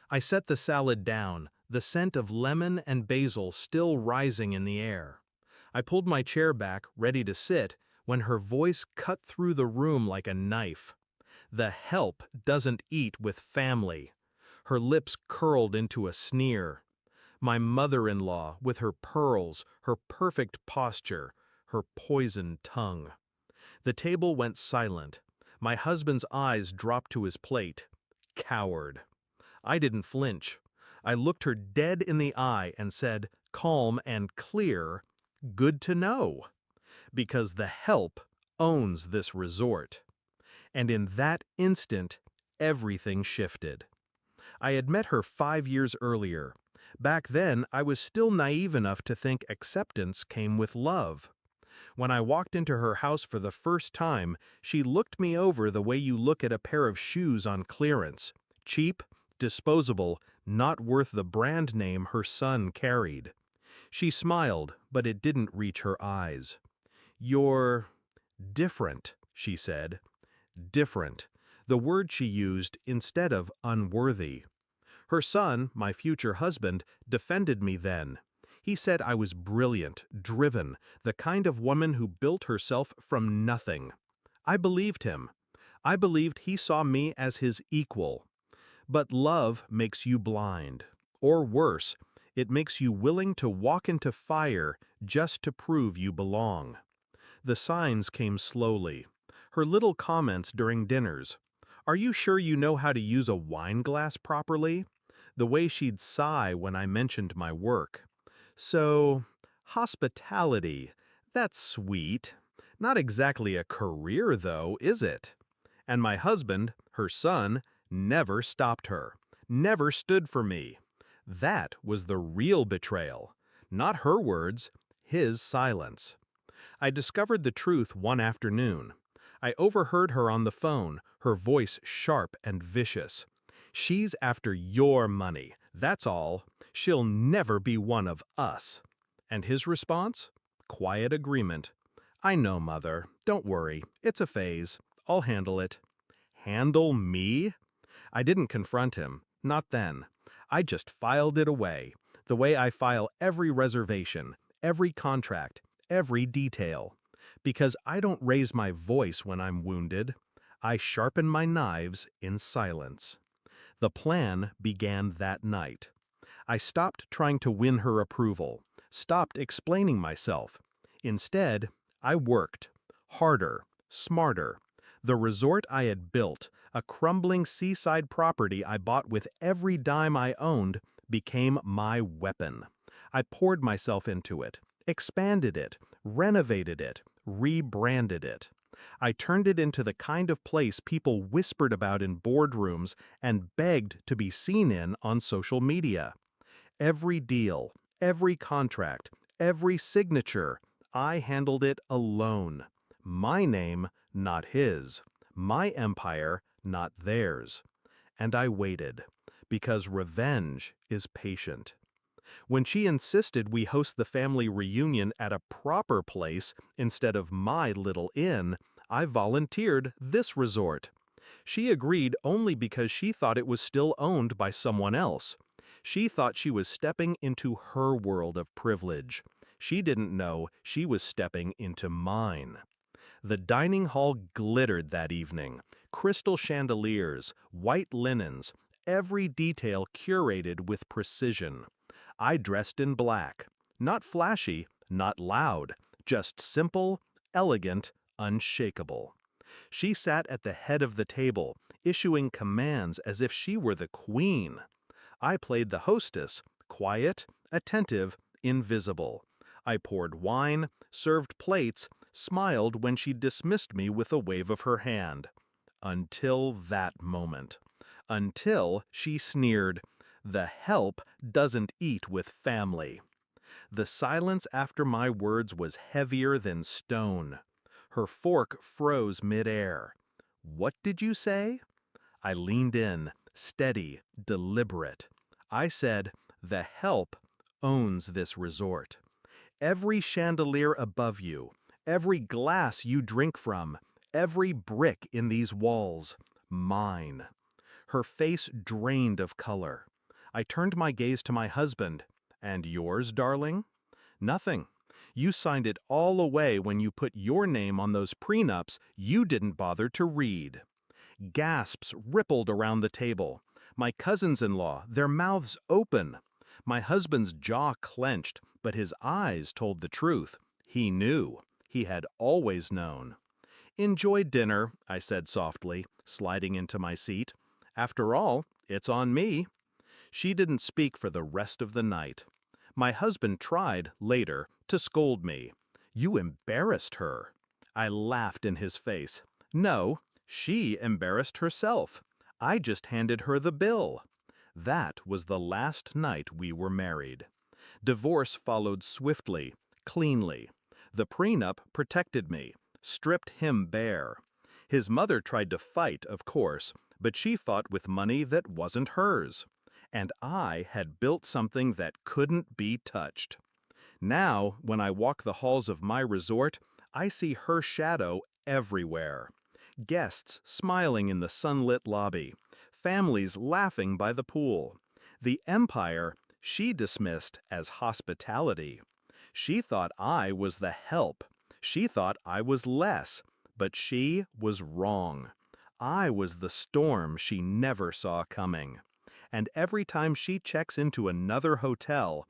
I set the salad down, the scent of lemon and basil still rising in the air. I pulled my chair back, ready to sit, when her voice cut through the room like a knife. The help doesn't eat with family. Her lips curled into a sneer. My mother-in-law, with her pearls, her perfect posture, her poisoned tongue. The table went silent. My husband's eyes dropped to his plate. Coward. I didn't flinch. I looked her dead in the eye and said, calm and clear, "Good to know," because the help owns this resort. And in that instant, everything shifted. I had met her 5 years earlier. Back then, I was still naive enough to think acceptance came with love. When I walked into her house for the first time, she looked me over the way you look at a pair of shoes on clearance. Cheap, disposable, not worth the brand name her son carried. She smiled, but it didn't reach her eyes. "You're different," she said. Different, the word she used instead of unworthy. Her son, my future husband, defended me then. He said I was brilliant, driven, the kind of woman who built herself from nothing. I believed him. I believed he saw me as his equal. But love makes you blind. Or worse, it makes you willing to walk into fire just to prove you belong. The signs came slowly. Her little comments during dinners. "Are you sure you know how to use a wine glass properly?" The way she'd sigh when I mentioned my work. "So, hospitality, that's sweet. Not exactly a career though, is it?" And my husband, her son, never stopped her. Never stood for me. That was the real betrayal. Not her words, his silence. I discovered the truth one afternoon. I overheard her on the phone, her voice sharp and vicious. "She's after your money, that's all. She'll never be one of us." And his response? Quiet agreement. "I know, Mother. Don't worry. It's a phase. I'll handle it." Handle me? I didn't confront him. Not then. I just filed it away, the way I file every reservation, every contract, every detail. Because I don't raise my voice when I'm wounded. I sharpen my knives in silence. The plan began that night. I stopped trying to win her approval, stopped explaining myself. Instead, I worked. Harder, smarter. The resort I had built, a crumbling seaside property I bought with every dime I owned, became my weapon. I poured myself into it, expanded it, renovated it, rebranded it. I turned it into the kind of place people whispered about in boardrooms and begged to be seen in on social media. Every deal, every contract, every signature, I handled it alone. My name, not his. My empire, not theirs. And I waited, because revenge is patient. When she insisted we host the family reunion at a proper place instead of my little inn, I volunteered this resort. She agreed only because she thought it was still owned by someone else. She thought she was stepping into her world of privilege. She didn't know she was stepping into mine. The dining hall glittered that evening. Crystal chandeliers, white linens, every detail curated with precision. I dressed in black. Not flashy, not loud, just simple, elegant, unshakable. She sat at the head of the table, issuing commands as if she were the queen. I played the hostess, quiet, attentive, invisible. I poured wine, served plates, smiled when she dismissed me with a wave of her hand. Until that moment. Until she sneered, "The help doesn't eat with family." The silence after my words was heavier than stone. Her fork froze midair. "What did you say?" I leaned in, steady, deliberate. I said, "The help owns this resort. Every chandelier above you, every glass you drink from, every brick in these walls, mine." Her face drained of color. I turned my gaze to my husband. And yours, darling? Nothing. You signed it all away when you put your name on those prenups you didn't bother to read. Gasps rippled around the table. My cousins-in-law, their mouths open. My husband's jaw clenched, but his eyes told the truth. He knew. He had always known. Enjoy dinner, I said softly, sliding into my seat. After all, it's on me. She didn't speak for the rest of the night. My husband tried, later, to scold me. You embarrassed her. I laughed in his face. No, she embarrassed herself. I just handed her the bill. That was the last night we were married. Divorce followed swiftly, cleanly. The prenup protected me, stripped him bare. His mother tried to fight, of course, but she fought with money that wasn't hers. And I had built something that couldn't be touched. Now, when I walk the halls of my resort, I see her shadow everywhere. Guests smiling in the sunlit lobby, families laughing by the pool. The empire she dismissed as hospitality. She thought I was the help. She thought I was less, but she was wrong. I was the storm she never saw coming. And every time she checks into another hotel,